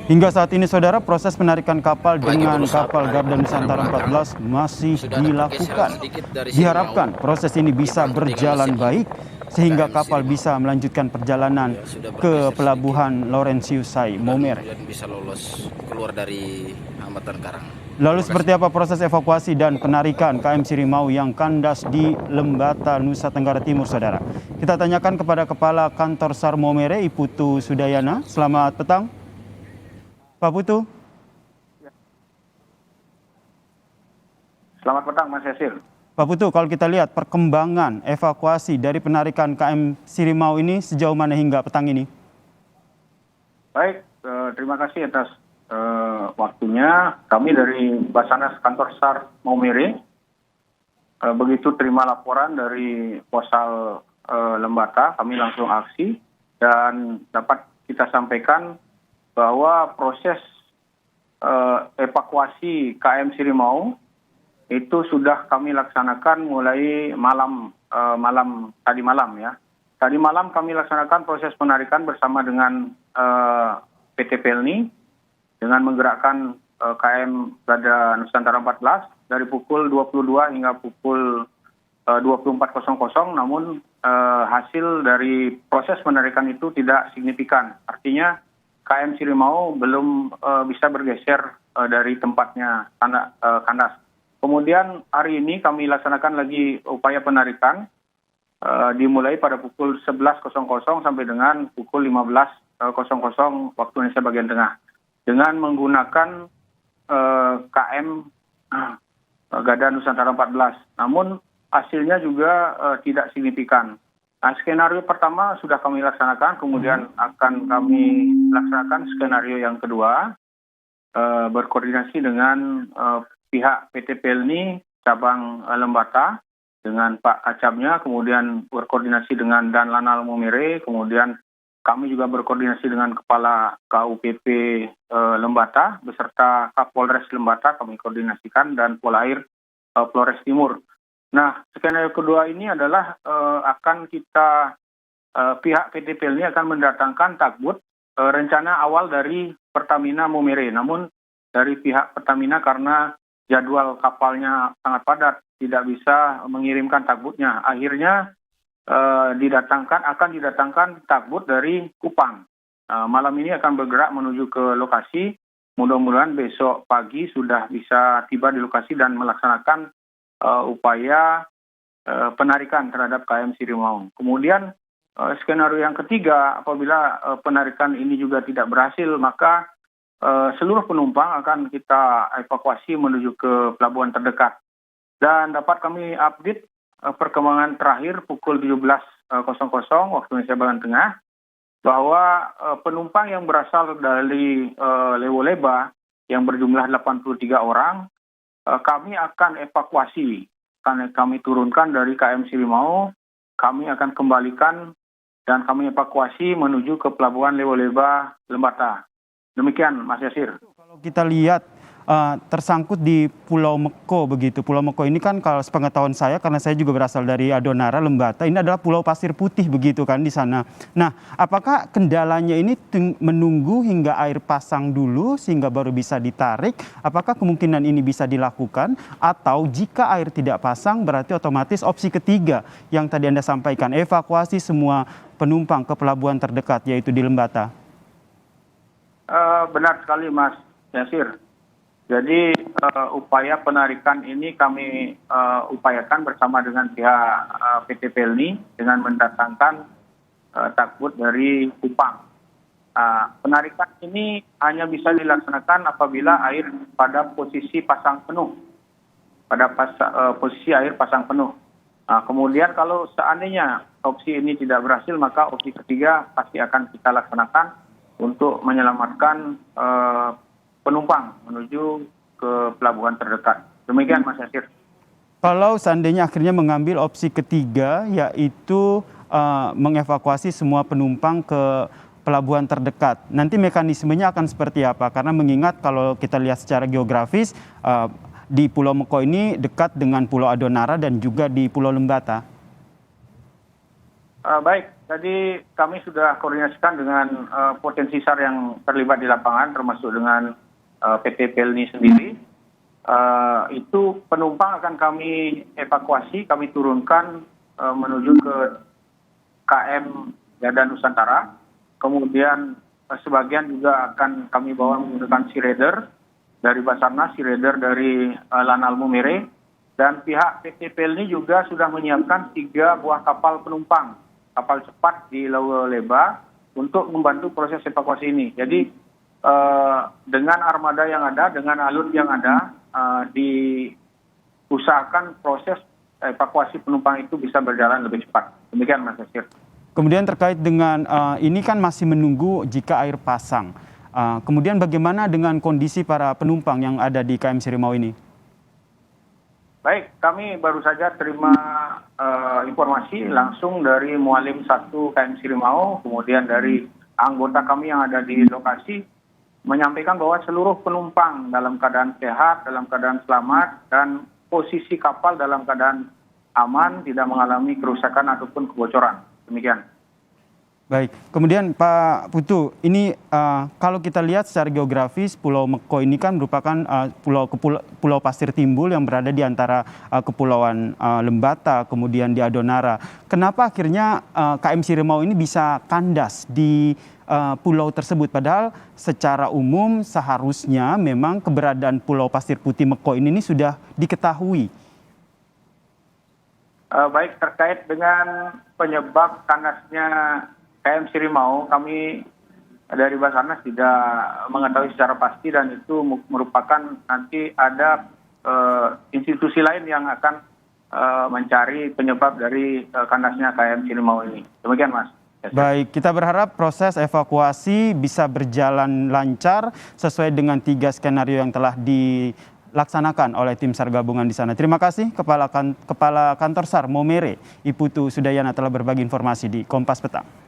Hingga saat ini, saudara, proses penarikan kapal dengan kapal Garda Nusantara 14 masih dilakukan. Diharapkan proses ini bisa berjalan baik sehingga kapal bisa melanjutkan perjalanan ke pelabuhan Laurentius Sai Maumere. Bisa lolos keluar dari hambatan karang. Lalu seperti apa proses evakuasi dan penarikan KM Sirimau yang kandas di Lembata, Nusa Tenggara Timur, saudara? Kita tanyakan kepada Kepala Kantor SAR Maumere, Iputu Sudayana. Selamat petang, Pak Putu. Selamat petang, Mas Yasir. Pak Putu, kalau kita lihat perkembangan evakuasi dari penarikan KM Sirimau ini sejauh mana hingga petang ini? Baik, terima kasih atas waktunya. Kami dari Basarnas Kantor SAR Maumere, begitu terima laporan dari Posal Lembata, kami langsung aksi dan dapat kita sampaikan bahwa proses evakuasi KM Sirimau itu sudah kami laksanakan mulai tadi malam ya. Tadi malam kami laksanakan proses penarikan bersama dengan PT Pelni dengan menggerakkan KM Garda Nusantara 14 dari pukul 22 hingga pukul 24.00, namun hasil dari proses penarikan itu tidak signifikan. Artinya KM Sirimau belum bisa bergeser dari tempatnya kandas. Kemudian hari ini kami laksanakan lagi upaya penarikan dimulai pada pukul 11.00 sampai dengan pukul 15.00 waktu Indonesia bagian tengah dengan menggunakan KM Garda Nusantara 14. Namun hasilnya juga tidak signifikan. Nah, skenario pertama sudah kami laksanakan, kemudian akan kami laksanakan skenario yang kedua, berkoordinasi dengan pihak PT Pelni cabang Lembata dengan Pak Acapnya, kemudian berkoordinasi dengan Dan Lanal Maumere, kemudian kami juga berkoordinasi dengan Kepala KUPP Lembata beserta Kapolres Lembata kami koordinasikan dan Polair Flores Timur. Nah, skenario kedua ini adalah akan kita pihak PT Pelni akan mendatangkan takbut rencana awal dari Pertamina Maumere. Namun dari pihak Pertamina karena jadwal kapalnya sangat padat tidak bisa mengirimkan takbutnya. Akhirnya akan didatangkan takbut dari Kupang. Malam ini akan bergerak menuju ke lokasi. Mudah-mudahan besok pagi sudah bisa tiba di lokasi dan melaksanakan upaya penarikan terhadap KM Sirimau. Kemudian skenario yang ketiga, apabila penarikan ini juga tidak berhasil, maka seluruh penumpang akan kita evakuasi menuju ke pelabuhan terdekat. Dan dapat kami update perkembangan terakhir pukul 17.00 waktu Indonesia bagian tengah, bahwa penumpang yang berasal dari Lewo Leba yang berjumlah 83 orang, kami akan evakuasi, kami turunkan dari KM Sirimau, kami akan kembalikan dan kami evakuasi menuju ke pelabuhan Lewo Leba Lembata. Demikian, Mas Yasir. Kalau kita lihat tersangkut di Pulau Meko begitu. Pulau Meko ini kan kalau sepengetahuan saya, karena saya juga berasal dari Adonara, Lembata, ini adalah pulau pasir putih begitu kan di sana. Nah, apakah kendalanya ini menunggu hingga air pasang dulu sehingga baru bisa ditarik? Apakah kemungkinan ini bisa dilakukan? Atau jika air tidak pasang berarti otomatis opsi ketiga yang tadi Anda sampaikan, evakuasi semua penumpang ke pelabuhan terdekat yaitu di Lembata? Benar sekali, Mas Yasir. Jadi upaya penarikan ini kami upayakan bersama dengan pihak PT Pelni dengan mendatangkan takbut dari Kupang. Penarikan ini hanya bisa dilaksanakan apabila air pada posisi pasang penuh, posisi air pasang penuh. Kemudian kalau seandainya opsi ini tidak berhasil, maka opsi ketiga pasti akan kita laksanakan untuk menyelamatkan penumpang menuju ke pelabuhan terdekat. Demikian, Mas Yasir. Kalau seandainya akhirnya mengambil opsi ketiga, yaitu mengevakuasi semua penumpang ke pelabuhan terdekat, nanti mekanismenya akan seperti apa? Karena mengingat kalau kita lihat secara geografis, di Pulau Meko ini dekat dengan Pulau Adonara dan juga di Pulau Lembata. Baik, Jadi kami sudah koordinasikan dengan potensi SAR yang terlibat di lapangan, termasuk dengan PT Pelni sendiri. Itu penumpang akan kami evakuasi, kami turunkan menuju ke KM Garda Nusantara. Kemudian sebagian juga akan kami bawa menggunakan Sea Radar dari Basarnas, Sea Radar dari Lanal Mumere. Dan pihak PT Pelni juga sudah menyiapkan 3 buah kapal penumpang, kapal cepat di Laut Leba untuk membantu proses evakuasi ini. Jadi dengan armada yang ada, dengan alur yang ada, diusahakan proses evakuasi penumpang itu bisa berjalan lebih cepat. Demikian Mas Yasir. Kemudian terkait dengan ini kan masih menunggu jika air pasang. Kemudian bagaimana dengan kondisi para penumpang yang ada di KM Sirimau ini? Baik, kami baru saja terima informasi langsung dari Mualim 1 KM Sirimau, kemudian dari anggota kami yang ada di lokasi, menyampaikan bahwa seluruh penumpang dalam keadaan sehat, dalam keadaan selamat, dan posisi kapal dalam keadaan aman, tidak mengalami kerusakan ataupun kebocoran. Demikian. Baik, kemudian Pak Putu, ini kalau kita lihat secara geografis Pulau Meko ini kan merupakan pulau pasir timbul yang berada di antara kepulauan Lembata, kemudian di Adonara. Kenapa akhirnya KM Sirimau ini bisa kandas di pulau tersebut? Padahal secara umum seharusnya memang keberadaan Pulau Pasir Putih Meko ini sudah diketahui. Baik, terkait dengan penyebab kandasnya KM Sirimau, kami dari Basarnas tidak mengetahui secara pasti, dan itu merupakan nanti ada institusi lain yang akan mencari penyebab dari kandasnya KM Sirimau ini. Demikian Mas. Baik, kita berharap proses evakuasi bisa berjalan lancar sesuai dengan 3 skenario yang telah dilaksanakan oleh tim SAR gabungan di sana. Terima kasih Kepala Kantor SAR Momere, Iputu Sudayana telah berbagi informasi di Kompas Petang.